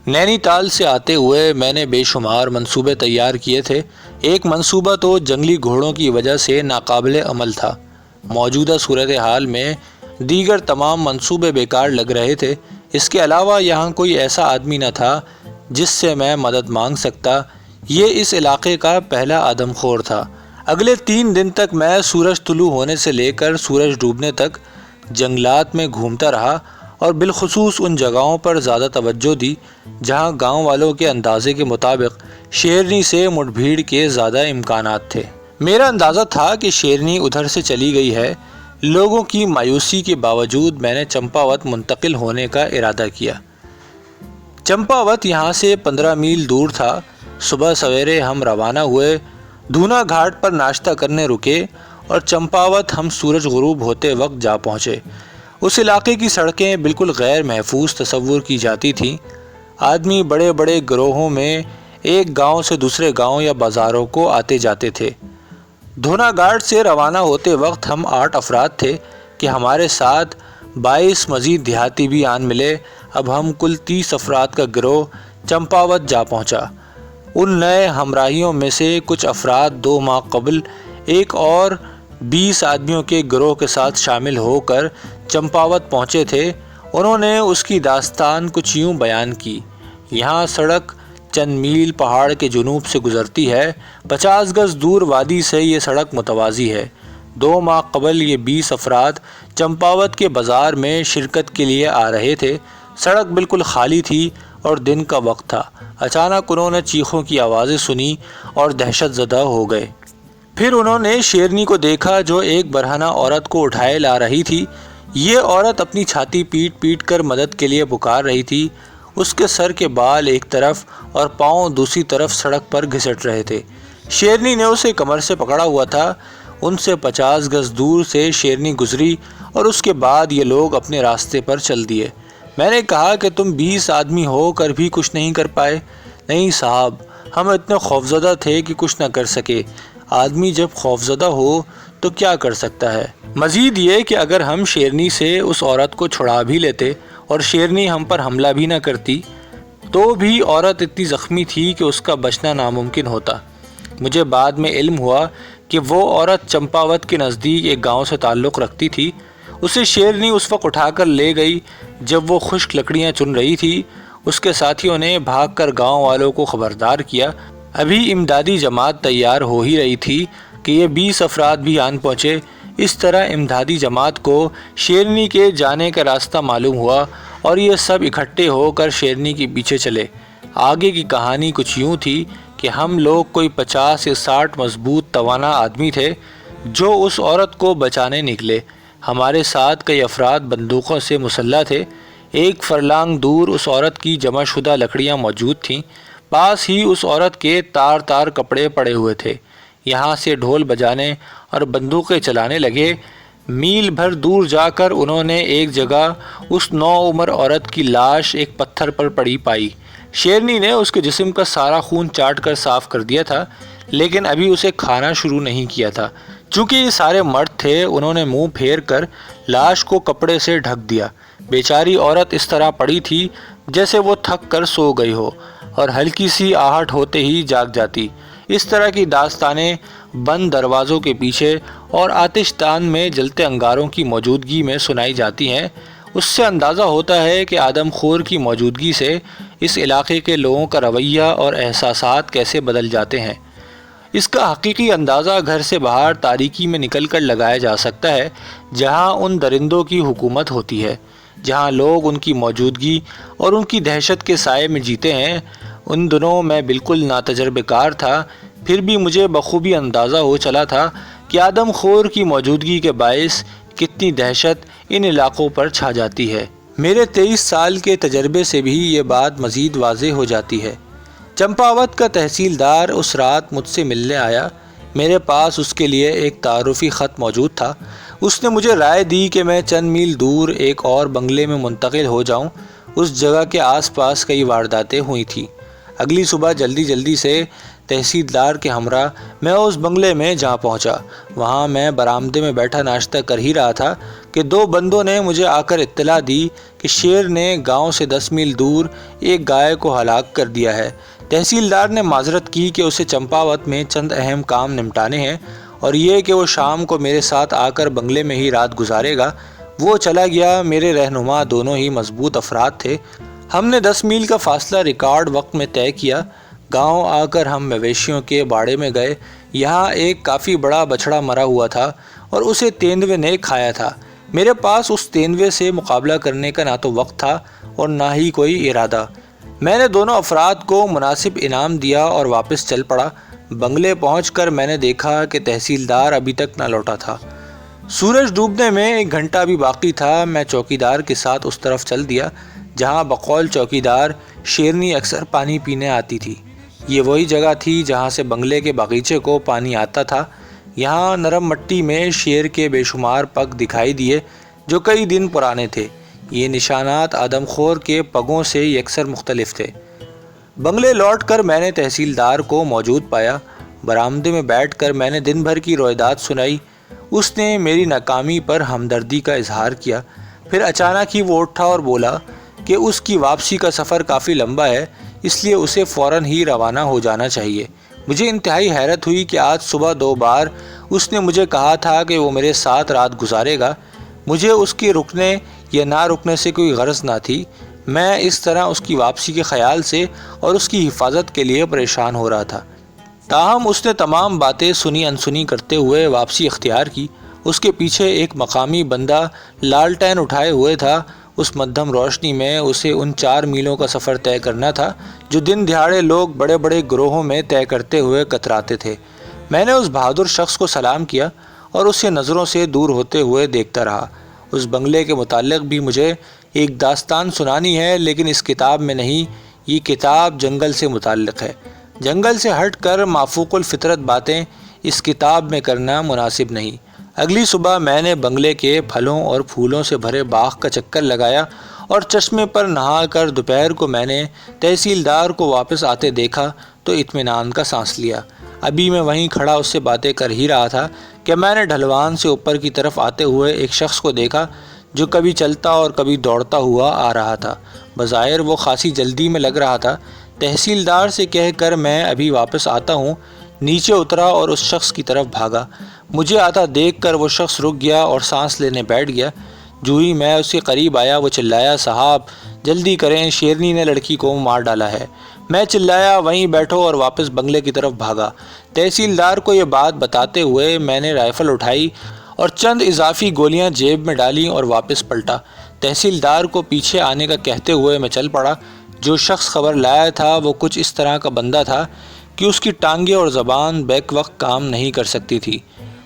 نینی تال سے آتے ہوئے میں نے بے شمار منصوبے تیار کیے تھے۔ ایک منصوبہ تو جنگلی گھوڑوں کی وجہ سے ناقابل عمل تھا۔ موجودہ صورتحال میں دیگر تمام منصوبے بیکار لگ رہے تھے۔ اس کے علاوہ یہاں کوئی ایسا آدمی نہ تھا جس سے میں مدد مانگ سکتا۔ یہ اس علاقے کا پہلا آدم خور تھا۔ اگلے 3 دن تک میں سورج طلوع ہونے سے لے کر سورج ڈوبنے تک جنگلات میں گھومتا رہا اور بالخصوص ان جگہوں پر زیادہ توجہ دی جہاں گاؤں والوں کے اندازے کے مطابق شیرنی سے مٹ بھیڑ کے زیادہ امکانات تھے۔ میرا اندازہ تھا کہ شیرنی ادھر سے چلی گئی ہے۔ لوگوں کی مایوسی کے باوجود میں نے چمپاوت منتقل ہونے کا ارادہ کیا۔ چمپاوت یہاں سے 15 میل دور تھا۔ صبح سویرے ہم روانہ ہوئے، دھونا گھاٹ پر ناشتہ کرنے رکے اور چمپاوت ہم سورج غروب ہوتے وقت جا پہنچے۔ اس علاقے کی سڑکیں بالکل غیر محفوظ تصور کی جاتی تھیں۔ آدمی بڑے بڑے گروہوں میں ایک گاؤں سے دوسرے گاؤں یا بازاروں کو آتے جاتے تھے۔ دھونا گھاٹ سے روانہ ہوتے وقت ہم 8 افراد تھے کہ ہمارے ساتھ 22 مزید دیہاتی بھی آن ملے۔ اب ہم کل 30 افراد کا گروہ چمپاوت جا پہنچا۔ ان نئے ہمراہیوں میں سے کچھ افراد 2 ماہ قبل ایک اور 20 آدمیوں کے گروہ کے ساتھ شامل ہو کر چمپاوت پہنچے تھے۔ انہوں نے اس کی داستان کچھ یوں بیان کی: یہاں سڑک چند میل پہاڑ کے جنوب سے گزرتی ہے۔ 50 گز دور وادی سے یہ سڑک متوازی ہے۔ 2 ماہ قبل یہ 20 افراد چمپاوت کے بازار میں شرکت کے لیے آ رہے تھے۔ سڑک بالکل خالی تھی اور دن کا وقت تھا۔ اچانک انہوں نے چیخوں کی آوازیں سنی اور دہشت زدہ ہو گئے۔ پھر انہوں نے شیرنی کو دیکھا جو ایک برہنہ عورت کو اٹھائے لا رہی تھی۔ یہ عورت اپنی چھاتی پیٹ پیٹ کر مدد کے لیے پکار رہی تھی۔ اس کے سر کے بال ایک طرف اور پاؤں دوسری طرف سڑک پر گھسٹ رہے تھے۔ شیرنی نے اسے کمر سے پکڑا ہوا تھا۔ ان سے 50 گز دور سے شیرنی گزری اور اس کے بعد یہ لوگ اپنے راستے پر چل دیے۔ میں نے کہا کہ تم 20 آدمی ہو کر بھی کچھ نہیں کر پائے؟ نہیں صاحب، ہم اتنے خوفزدہ تھے کہ کچھ نہ کر سکے۔ آدمی جب خوفزدہ ہو تو کیا کر سکتا ہے؟ مزید یہ کہ اگر ہم شیرنی سے اس عورت کو چھڑا بھی لیتے اور شیرنی ہم پر حملہ بھی نہ کرتی تو بھی عورت اتنی زخمی تھی کہ اس کا بچنا ناممکن ہوتا۔ مجھے بعد میں علم ہوا کہ وہ عورت چمپاوت کے نزدیک ایک گاؤں سے تعلق رکھتی تھی۔ اسے شیرنی اس وقت اٹھا کر لے گئی جب وہ خشک لکڑیاں چن رہی تھی۔ اس کے ساتھیوں نے بھاگ کر گاؤں والوں کو خبردار کیا۔ ابھی امدادی جماعت تیار ہو ہی رہی تھی کہ یہ 20 افراد بھی آن پہنچے۔ اس طرح امدادی جماعت کو شیرنی کے جانے کا راستہ معلوم ہوا اور یہ سب اکٹھے ہو کر شیرنی کے پیچھے چلے۔ آگے کی کہانی کچھ یوں تھی کہ ہم لوگ کوئی 50 یا 60 مضبوط توانا آدمی تھے جو اس عورت کو بچانے نکلے۔ ہمارے ساتھ کئی افراد بندوقوں سے مسلح تھے۔ 1 فرلانگ دور اس عورت کی جمع شدہ لکڑیاں موجود تھیں۔ پاس ہی اس عورت کے تار تار کپڑے پڑے ہوئے تھے۔ یہاں سے ڈھول بجانے اور بندوقیں چلانے لگے۔ میل بھر دور جا کر انہوں نے ایک جگہ اس نوعمر عورت کی لاش ایک پتھر پر پڑی پائی۔ شیرنی نے اس کے جسم کا سارا خون چاٹ کر صاف کر دیا تھا، لیکن ابھی اسے کھانا شروع نہیں کیا تھا۔ چونکہ یہ سارے مرد تھے، انہوں نے منہ پھیر کر لاش کو کپڑے سے ڈھک دیا۔ بیچاری عورت اس طرح پڑی تھی جیسے وہ تھک کر سو گئی ہو اور ہلکی سی آہٹ ہوتے ہی جاگ جاتی۔ اس طرح کی داستانیں بند دروازوں کے پیچھے اور آتش دان میں جلتے انگاروں کی موجودگی میں سنائی جاتی ہیں۔ اس سے اندازہ ہوتا ہے کہ آدم خور کی موجودگی سے اس علاقے کے لوگوں کا رویہ اور احساسات کیسے بدل جاتے ہیں۔ اس کا حقیقی اندازہ گھر سے باہر تاریکی میں نکل کر لگایا جا سکتا ہے، جہاں ان درندوں کی حکومت ہوتی ہے، جہاں لوگ ان کی موجودگی اور ان کی دہشت کے سائے میں جیتے ہیں۔ ان دنوں میں بالکل ناتجربہ کار تھا، پھر بھی مجھے بخوبی اندازہ ہو چلا تھا کہ آدم خور کی موجودگی کے باعث کتنی دہشت ان علاقوں پر چھا جاتی ہے۔ میرے 23 سال کے تجربے سے بھی یہ بات مزید واضح ہو جاتی ہے۔ چمپاوت کا تحصیلدار اس رات مجھ سے ملنے آیا۔ میرے پاس اس کے لیے ایک تعارفی خط موجود تھا۔ اس نے مجھے رائے دی کہ میں چند میل دور ایک اور بنگلے میں منتقل ہو جاؤں۔ اس جگہ کے آس پاس کئی وارداتیں ہوئی تھیں۔ اگلی صبح جلدی سے تحصیلدار کے ہمراہ میں اس بنگلے میں جا پہنچا۔ وہاں میں برآمدے میں بیٹھا ناشتہ کر ہی رہا تھا کہ دو بندوں نے مجھے آ کر اطلاع دی کہ شیر نے گاؤں سے 10 میل دور ایک گائے کو ہلاک کر دیا ہے۔ تحصیلدار نے معذرت کی کہ اسے چمپاوت میں چند اہم کام نمٹانے ہیں اور یہ کہ وہ شام کو میرے ساتھ آ کر بنگلے میں ہی رات گزارے گا۔ وہ چلا گیا۔ میرے رہنما دونوں ہی مضبوط افراد تھے۔ ہم نے 10 میل کا فاصلہ ریکارڈ وقت میں طے کیا۔ گاؤں آ کر ہم مویشیوں کے باڑے میں گئے۔ یہاں ایک کافی بڑا بچڑا مرا ہوا تھا اور اسے تیندوے نے کھایا تھا۔ میرے پاس اس تیندوے سے مقابلہ کرنے کا نہ تو وقت تھا اور نہ ہی کوئی ارادہ۔ میں نے دونوں افراد کو مناسب انعام دیا اور واپس چل پڑا۔ بنگلے پہنچ کر میں نے دیکھا کہ تحصیلدار ابھی تک نہ لوٹا تھا۔ سورج ڈوبنے میں 1 گھنٹہ بھی باقی تھا۔ میں چوکیدار کے ساتھ اس طرف چل دیا جہاں بقول چوکیدار شیرنی اکثر پانی پینے آتی تھی۔ یہ وہی جگہ تھی جہاں سے بنگلے کے باغیچے کو پانی آتا تھا۔ یہاں نرم مٹی میں شیر کے بے شمار پگ دکھائی دیے جو کئی دن پرانے تھے۔ یہ نشانات آدم خور کے پگوں سے یکسر مختلف تھے۔ بنگلے لوٹ کر میں نے تحصیلدار کو موجود پایا۔ برآمدے میں بیٹھ کر میں نے دن بھر کی روایات سنائی۔ اس نے میری ناکامی پر ہمدردی کا اظہار کیا۔ پھر اچانک ہی وہ اٹھا اور بولا کہ اس کی واپسی کا سفر کافی لمبا ہے، اس لیے اسے فوراً ہی روانہ ہو جانا چاہیے۔ مجھے انتہائی حیرت ہوئی کہ آج صبح 2 بار اس نے مجھے کہا تھا کہ وہ میرے ساتھ رات گزارے گا۔ مجھے اس کے رکنے یا نہ رکنے سے کوئی غرض نہ تھی۔ میں اس طرح اس کی واپسی کے خیال سے اور اس کی حفاظت کے لیے پریشان ہو رہا تھا۔ تاہم اس نے تمام باتیں سنی انسنی کرتے ہوئے واپسی اختیار کی۔ اس کے پیچھے ایک مقامی بندہ لالٹین اٹھائے ہوئے تھا۔ اس مدھم روشنی میں اسے ان 4 میلوں کا سفر طے کرنا تھا جو دن دہاڑے لوگ بڑے بڑے گروہوں میں طے کرتے ہوئے کتراتے تھے۔ میں نے اس بہادر شخص کو سلام کیا اور اسے نظروں سے دور ہوتے ہوئے دیکھتا رہا۔ اس بنگلے کے متعلق بھی مجھے ایک داستان سنانی ہے، لیکن اس کتاب میں نہیں۔ یہ کتاب جنگل سے متعلق ہے۔ جنگل سے ہٹ کر مافوق الفطرت باتیں اس کتاب میں کرنا مناسب نہیں۔ اگلی صبح میں نے بنگلے کے پھلوں اور پھولوں سے بھرے باغ کا چکر لگایا اور چشمے پر نہا کر دوپہر کو میں نے تحصیلدار کو واپس آتے دیکھا تو اطمینان کا سانس لیا۔ ابھی میں وہیں کھڑا اس سے باتیں کر ہی رہا تھا کہ میں نے ڈھلوان سے اوپر کی طرف آتے ہوئے ایک شخص کو دیکھا جو کبھی چلتا اور کبھی دوڑتا ہوا آ رہا تھا۔ بظاہر وہ خاصی جلدی میں لگ رہا تھا۔ تحصیلدار سے کہہ کر میں ابھی واپس آتا ہوں، نیچے اترا اور اس شخص کی طرف بھاگا۔ مجھے آتا دیکھ کر وہ شخص رک گیا اور سانس لینے بیٹھ گیا۔ جو ہی میں اس کے قریب آیا وہ چلایا، صاحب جلدی کریں، شیرنی نے لڑکی کو مار ڈالا ہے۔ میں چلایا، وہیں بیٹھو، اور واپس بنگلے کی طرف بھاگا۔ تحصیلدار کو یہ بات بتاتے ہوئے میں نے رائفل اٹھائی اور چند اضافی گولیاں جیب میں ڈالیں اور واپس پلٹا۔ تحصیلدار کو پیچھے آنے کا کہتے ہوئے میں چل پڑا۔ جو شخص خبر لایا تھا وہ کچھ اس طرح کا بندہ تھا کہ اس کی ٹانگیں اور زبان بیک وقت کام نہیں کر سکتی تھی۔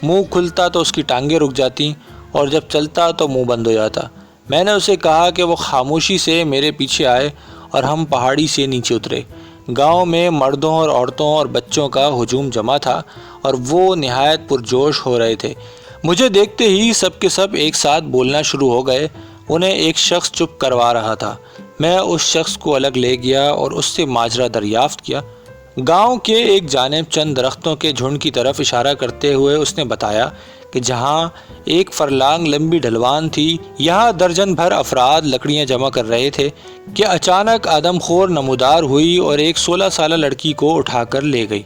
منہ کھلتا تو اس کی ٹانگیں رک جاتی اور جب چلتا تو منہ بند ہو جاتا۔ میں نے اسے کہا کہ وہ خاموشی سے میرے پیچھے آئے اور ہم پہاڑی سے نیچے اترے۔ گاؤں میں مردوں اور عورتوں اور بچوں کا ہجوم جمع تھا اور وہ نہایت پرجوش ہو رہے تھے۔ مجھے دیکھتے ہی سب کے سب ایک ساتھ بولنا شروع ہو گئے۔ انہیں ایک شخص چپ کروا رہا تھا۔ میں اس شخص کو الگ لے گیا اور اس سے ماجرا دریافت کیا۔ گاؤں کے ایک جانب چند درختوں کے جھنڈ کی طرف اشارہ کرتے ہوئے اس نے بتایا کہ جہاں ایک فرلانگ لمبی ڈھلوان تھی، یہاں درجن بھر افراد لکڑیاں جمع کر رہے تھے کہ اچانک آدم خور نمودار ہوئی اور ایک 16 سالہ لڑکی کو اٹھا کر لے گئی۔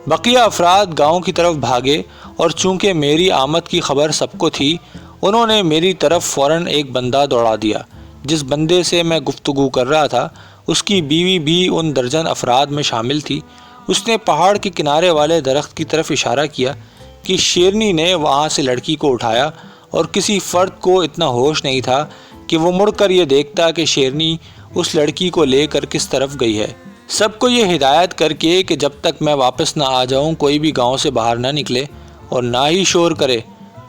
بقیہ افراد گاؤں کی طرف بھاگے اور چونکہ میری آمد کی خبر سب کو تھی، انہوں نے میری طرف فوراً ایک بندہ دوڑا دیا۔ جس بندے سے میں گفتگو کر رہا تھا اس کی بیوی بھی ان درجن افراد میں شامل تھی۔ اس نے پہاڑ کے کنارے والے درخت کی طرف اشارہ کیا کہ شیرنی نے وہاں سے لڑکی کو اٹھایا اور کسی فرد کو اتنا ہوش نہیں تھا کہ وہ مڑ کر یہ دیکھتا کہ شیرنی اس لڑکی کو لے کر کس طرف گئی ہے۔ سب کو یہ ہدایت کر کے کہ جب تک میں واپس نہ آ جاؤں کوئی بھی گاؤں سے باہر نہ نکلے اور نہ ہی شور کرے۔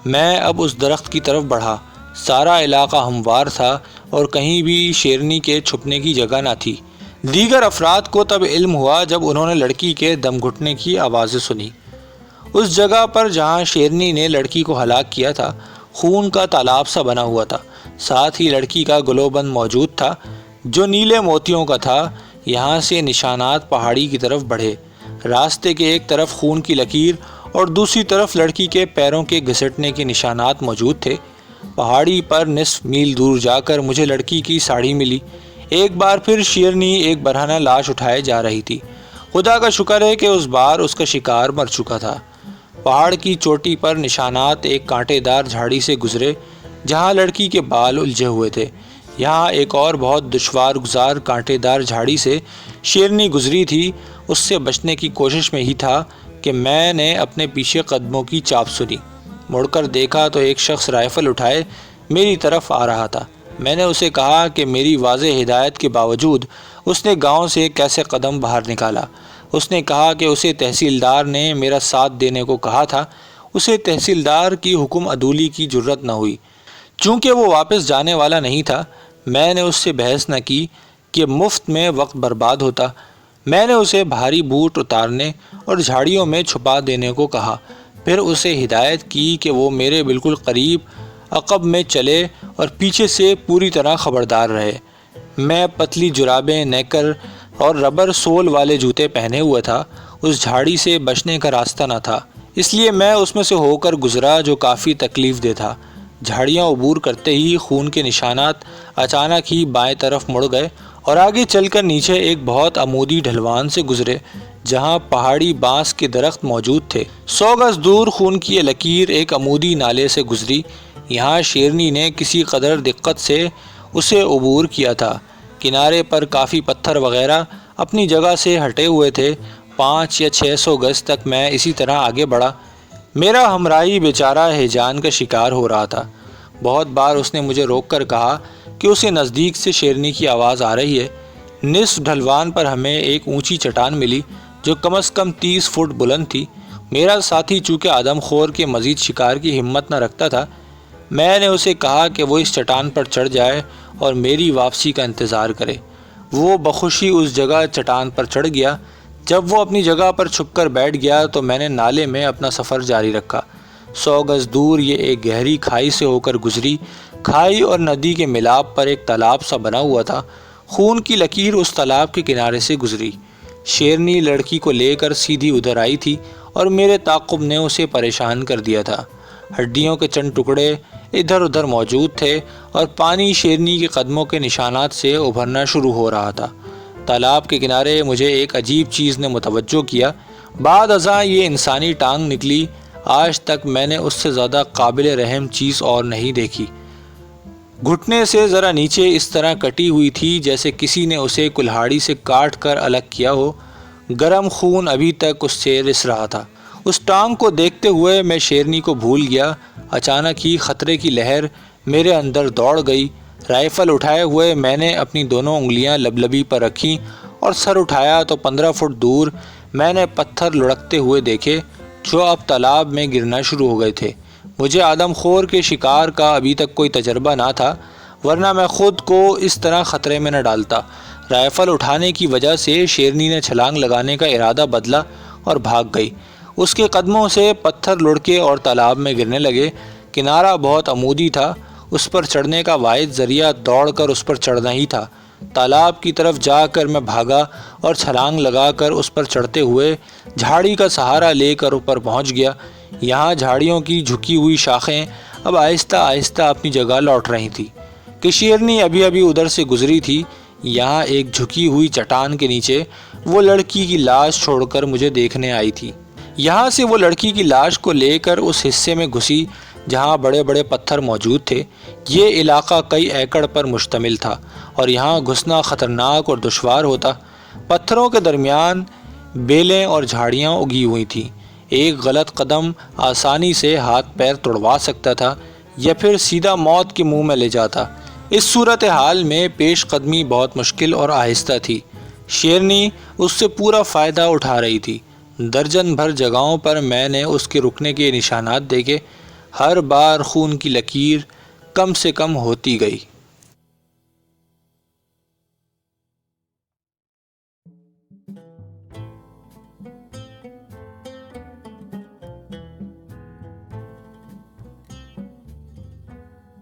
میں اب اس درخت کی طرف بڑھا۔ سارا علاقہ ہموار تھا اور کہیں بھی شیرنی کے چھپنے کی جگہ نہ تھی۔ دیگر افراد کو تب علم ہوا جب انہوں نے لڑکی کے دم گھٹنے کی آوازیں سنی۔ اس جگہ پر جہاں شیرنی نے لڑکی کو ہلاک کیا تھا خون کا تالاب سا بنا ہوا تھا، ساتھ ہی لڑکی کا گلوبند موجود تھا جو نیلے موتیوں کا تھا۔ یہاں سے نشانات پہاڑی کی طرف بڑھے۔ راستے کے ایک طرف خون کی لکیر اور دوسری طرف لڑکی کے پیروں کے گھسٹنے کے نشانات موجود تھے۔ پہاڑی پر نصف میل دور جا کر مجھے لڑکی کی ساڑی ملی۔ ایک بار پھر شیرنی ایک برہنہ لاش اٹھائے جا رہی تھی۔ خدا کا شکر ہے کہ اس بار اس کا شکار مر چکا تھا۔ پہاڑ کی چوٹی پر نشانات ایک کانٹے دار جھاڑی سے گزرے جہاں لڑکی کے بال الجھے ہوئے تھے۔ یہاں ایک اور بہت دشوار گزار کانٹے دار جھاڑی سے شیرنی گزری تھی۔ اس سے بچنے کی کوشش میں ہی تھا کہ میں نے اپنے پیچھے قدموں کی چاپ سنی۔ مڑ کر دیکھا تو ایک شخص رائفل اٹھائے میری طرف آ رہا تھا۔ میں نے اسے کہا کہ میری واضح ہدایت کے باوجود اس نے گاؤں سے کیسے قدم باہر نکالا۔ اس نے کہا کہ اسے تحصیلدار نے میرا ساتھ دینے کو کہا تھا۔ اسے تحصیلدار کی حکم عدولی کی جرت نہ ہوئی۔ چونکہ وہ واپس جانے والا نہیں تھا، میں نے اس سے بحث نہ کی کہ مفت میں وقت برباد ہوتا۔ میں نے اسے بھاری بوٹ اتارنے اور جھاڑیوں میں چھپا دینے کو کہا، پھر اسے ہدایت کی کہ وہ میرے بالکل قریب عقب میں چلے اور پیچھے سے پوری طرح خبردار رہے۔ میں پتلی جرابیں، نیکر اور ربر سول والے جوتے پہنے ہوئے تھا۔ اس جھاڑی سے بچنے کا راستہ نہ تھا، اس لیے میں اس میں سے ہو کر گزرا جو کافی تکلیف دہ تھا۔ جھاڑیاں عبور کرتے ہی خون کے نشانات اچانک ہی بائیں طرف مڑ گئے اور آگے چل کر نیچے ایک بہت عمودی ڈھلوان سے گزرے جہاں پہاڑی بانس کے درخت موجود تھے۔ 100 گز دور خون کی یہ لکیر ایک عمودی نالے سے گزری۔ یہاں شیرنی نے کسی قدر دقت سے اسے عبور کیا تھا۔ کنارے پر کافی پتھر وغیرہ اپنی جگہ سے ہٹے ہوئے تھے۔ 500 یا 600 گز تک میں اسی طرح آگے بڑھا۔ میرا ہمراہی بیچارہ ہیجان کا شکار ہو رہا تھا۔ بہت بار اس نے مجھے روک کر کہا کہ اسے نزدیک سے شیرنی کی آواز آ رہی ہے۔ نصف ڈھلوان پر ہمیں ایک اونچی چٹان ملی جو کم از کم 30 فٹ بلند تھی۔ میرا ساتھی چونکہ آدم خور کے مزید شکار کی ہمت نہ رکھتا تھا، میں نے اسے کہا کہ وہ اس چٹان پر چڑھ جائے اور میری واپسی کا انتظار کرے۔ وہ بخوشی اس جگہ چٹان پر چڑھ گیا۔ جب وہ اپنی جگہ پر چھپ کر بیٹھ گیا تو میں نے نالے میں اپنا سفر جاری رکھا۔ 100 گز دور یہ ایک گہری کھائی سے ہو کر گزری۔ کھائی اور ندی کے ملاپ پر ایک تالاب سا بنا ہوا تھا۔ خون کی لکیر اس تالاب کے کنارے سے گزری۔ شیرنی لڑکی کو لے کر سیدھی ادھر آئی تھی اور میرے تعاقب نے اسے پریشان کر دیا تھا۔ ہڈیوں کے چند ٹکڑے ادھر ادھر موجود تھے اور پانی شیرنی کے قدموں کے نشانات سے ابھرنا شروع ہو رہا تھا۔ تالاب کے کنارے مجھے ایک عجیب چیز نے متوجہ کیا۔ بعد ازاں یہ انسانی ٹانگ نکلی۔ آج تک میں نے اس سے زیادہ قابل رحم چیز اور نہیں دیکھی۔ گھٹنے سے ذرا نیچے اس طرح کٹی ہوئی تھی جیسے کسی نے اسے کلہاڑی سے کاٹ کر الگ کیا ہو۔ گرم خون ابھی تک اس سے رس رہا تھا۔ اس ٹانگ کو دیکھتے ہوئے میں شیرنی کو بھول گیا۔ اچانک ہی خطرے کی لہر میرے اندر دوڑ گئی۔ رائفل اٹھائے ہوئے میں نے اپنی دونوں انگلیاں لبلبی پر رکھیں اور سر اٹھایا تو 15 فٹ دور میں نے پتھر لڑکتے ہوئے دیکھے جو اب تالاب میں گرنا شروع ہو گئے تھے۔ مجھے آدم خور کے شکار کا ابھی تک کوئی تجربہ نہ تھا، ورنہ میں خود کو اس طرح خطرے میں نہ ڈالتا۔ رائفل اٹھانے کی وجہ سے شیرنی نے چھلانگ لگانے کا ارادہ بدلا اور بھاگ گئی۔ اس کے قدموں سے پتھر لڑکے اور تالاب میں گرنے لگے۔ کنارہ بہت عمودی تھا۔ اس پر چڑھنے کا واحد ذریعہ دوڑ کر اس پر چڑھنا ہی تھا۔ تالاب کی طرف جا کر میں بھاگا اور چھلانگ لگا کر اس پر چڑھتے ہوئے جھاڑی کا سہارا لے کر اوپر پہنچ گیا۔ یہاں جھاڑیوں کی جھکی ہوئی شاخیں اب آہستہ آہستہ اپنی جگہ لوٹ رہی تھیں کہ شیرنی ابھی ابھی ادھر سے گزری تھی۔ یہاں ایک جھکی ہوئی چٹان کے نیچے وہ لڑکی کی لاش چھوڑ کر مجھے دیکھنے آئی تھی۔ یہاں سے وہ لڑکی کی لاش کو لے کر اس حصے میں گھسی جہاں بڑے بڑے پتھر موجود تھے۔ یہ علاقہ کئی ایکڑ پر مشتمل تھا اور یہاں گھسنا خطرناک اور دشوار ہوتا۔ پتھروں کے درمیان بیلیں اور جھاڑیاں اگی ہوئی تھیں۔ ایک غلط قدم آسانی سے ہاتھ پیر توڑوا سکتا تھا یا پھر سیدھا موت کے منہ میں لے جاتا۔ اس صورتحال میں پیش قدمی بہت مشکل اور آہستہ تھی۔ شیرنی اس سے پورا فائدہ اٹھا رہی تھی۔ درجن بھر جگہوں پر میں نے اس کے رکنے کے نشانات دیکھے۔ ہر بار خون کی لکیر کم سے کم ہوتی گئی۔